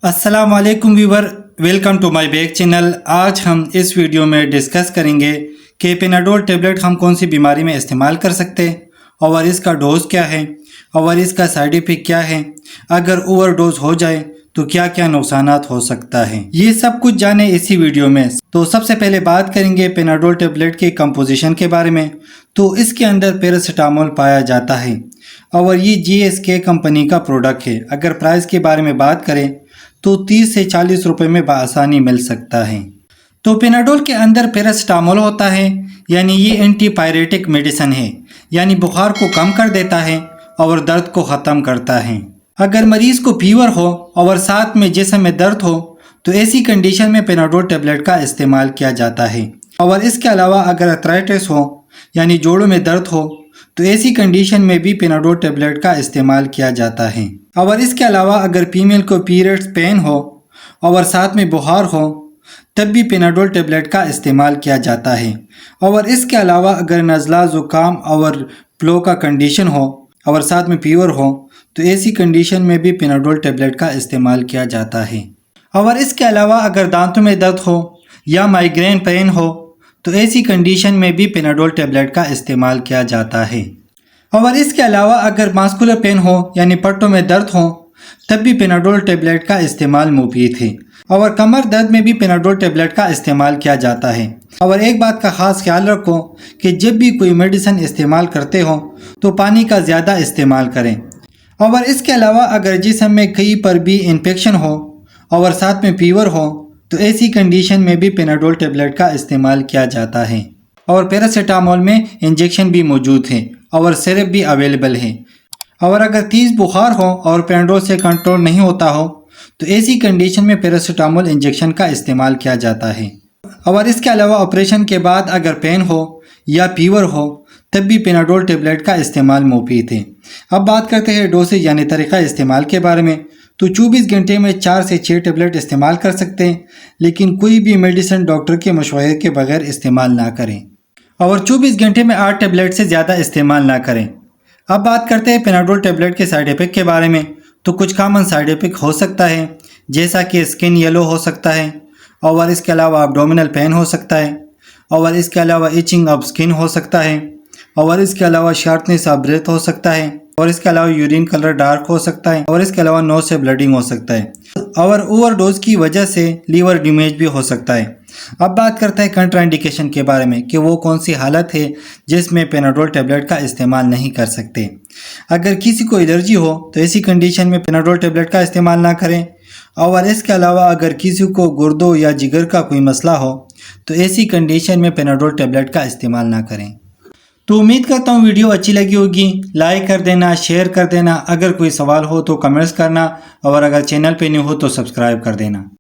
अस्सलाम वालेकुम viewer, welcome to my back channel. आज हम इस वीडियो में डिस्कस करेंगे कि पेनाडोल टेबलेट हम कौन सी बीमारी में इस्तेमाल कर सकते हैं और इसका डोज़ क्या है और इसका साइड इफ़ेक्ट क्या है, अगर ओवर डोज हो जाए तो क्या क्या नुकसानात हो सकता है, ये सब कुछ जाने इसी वीडियो में। तो सबसे पहले बात करेंगे पेनाडोल टेबलेट के कंपोजिशन के बारे में। तो इसके अंदर पैरासीटामोल पाया जाता है और ये GSK कंपनी का प्रोडक्ट है। अगर प्राइस के बारे में बात करें तो 30 से 40 रुपए में बआसानी मिल सकता है। तो पेनाडोल के अंदर पैरासीटामोल होता है, यानी ये एंटीपायरेटिक मेडिसिन है, यानी बुखार को कम कर देता है और दर्द को ख़त्म करता है। अगर मरीज़ को फीवर हो और साथ में जिस्म में दर्द हो तो ऐसी कंडीशन में पेनाडोल टेबलेट का इस्तेमाल किया जाता है। और इसके अलावा अगर अर्थराइटिस हो यानी जोड़ों में दर्द हो तो ऐसी कंडीशन में भी पेनाडोल टेबलेट का इस्तेमाल किया जाता है। और इसके अलावा अगर फीमेल को पीरियड्स पेन हो और साथ में बुखार हो तब भी पेनाडोल टेबलेट का इस्तेमाल किया जाता है। और इसके अलावा अगर नज़ला ज़ुकाम और फ्लू का कंडीशन हो और साथ में फीवर हो तो ऐसी कंडीशन में भी पेनाडोल टेबलेट का इस्तेमाल किया जाता है। और इसके अलावा अगर दांतों में दर्द हो या माइग्रेन पेन हो तो ऐसी कंडीशन में भी पेनाडोल टेबलेट का इस्तेमाल किया जाता है। और इसके अलावा अगर मास्कुलर पेन हो यानी पट्टों में दर्द हो तब भी पेनाडोल टेबलेट का इस्तेमाल मुफीद है। और कमर दर्द में भी पेनाडोल टेबलेट का इस्तेमाल किया जाता है। और एक बात का ख़ास ख्याल रखो कि जब भी कोई मेडिसिन इस्तेमाल करते हो तो पानी का ज़्यादा इस्तेमाल करें। और इसके अलावा अगर जिस्म में कहीं पर भी इन्फेक्शन हो और साथ में फीवर हो तो ऐसी कंडीशन में भी पेनाडोल टेबलेट का इस्तेमाल किया जाता है। और पैरासीटामोल में इंजेक्शन भी मौजूद है और सिरप भी अवेलेबल है। और अगर तेज़ बुखार हो और पेनाडोल से कंट्रोल नहीं होता हो तो ऐसी कंडीशन में पैरासीटामोल इंजेक्शन का इस्तेमाल किया जाता है। और इसके अलावा ऑपरेशन के बाद अगर पेन हो या फीवर हो तब भी पेनाडोल टेबलेट का इस्तेमाल मुफीद है। अब बात करते हैं डोसेज यानी तरीक़ा इस्तेमाल के बारे में। तो 24 घंटे में 4 से 6 टेबलेट इस्तेमाल कर सकते हैं, लेकिन कोई भी मेडिसिन डॉक्टर के मशवरे के बगैर इस्तेमाल ना करें। और 24 घंटे में 8 टेबलेट से ज़्यादा इस्तेमाल ना करें। अब बात करते हैं पेनाडोल टेबलेट के साइड इफ़ेक्ट के बारे में। तो कुछ कॉमन साइड इफ़ेक्ट हो सकता है, जैसा कि स्किन येलो हो सकता है और इसके अलावा एब्डोमिनल पेन हो सकता है और इसके अलावा इचिंग ऑफ स्किन हो सकता है और इसके अलावा शार्पनेस ऑफ ब्रेथ हो सकता है और इसके अलावा यूरिन कलर डार्क हो सकता है और इसके अलावा नोज से ब्लडिंग हो सकता है और ओवरडोज की वजह से लीवर डैमेज भी हो सकता है। अब बात करते हैं कंट्राइंडिकेशन के बारे में कि वो कौन सी हालत है जिसमें पेनाडोल टेबलेट का इस्तेमाल नहीं कर सकते। अगर किसी को एलर्जी हो तो ऐसी कंडीशन में पेनाडोल टेबलेट का इस्तेमाल ना करें। और इसके अलावा अगर किसी को गुर्दों या जिगर का कोई मसला हो तो ऐसी कंडीशन में पेनाडोल टेबलेट का इस्तेमाल ना करें। तो उम्मीद करता हूँ वीडियो अच्छी लगी होगी। लाइक कर देना, शेयर कर देना, अगर कोई सवाल हो तो कमेंट्स करना और अगर चैनल पे न्यू हो तो सब्सक्राइब कर देना।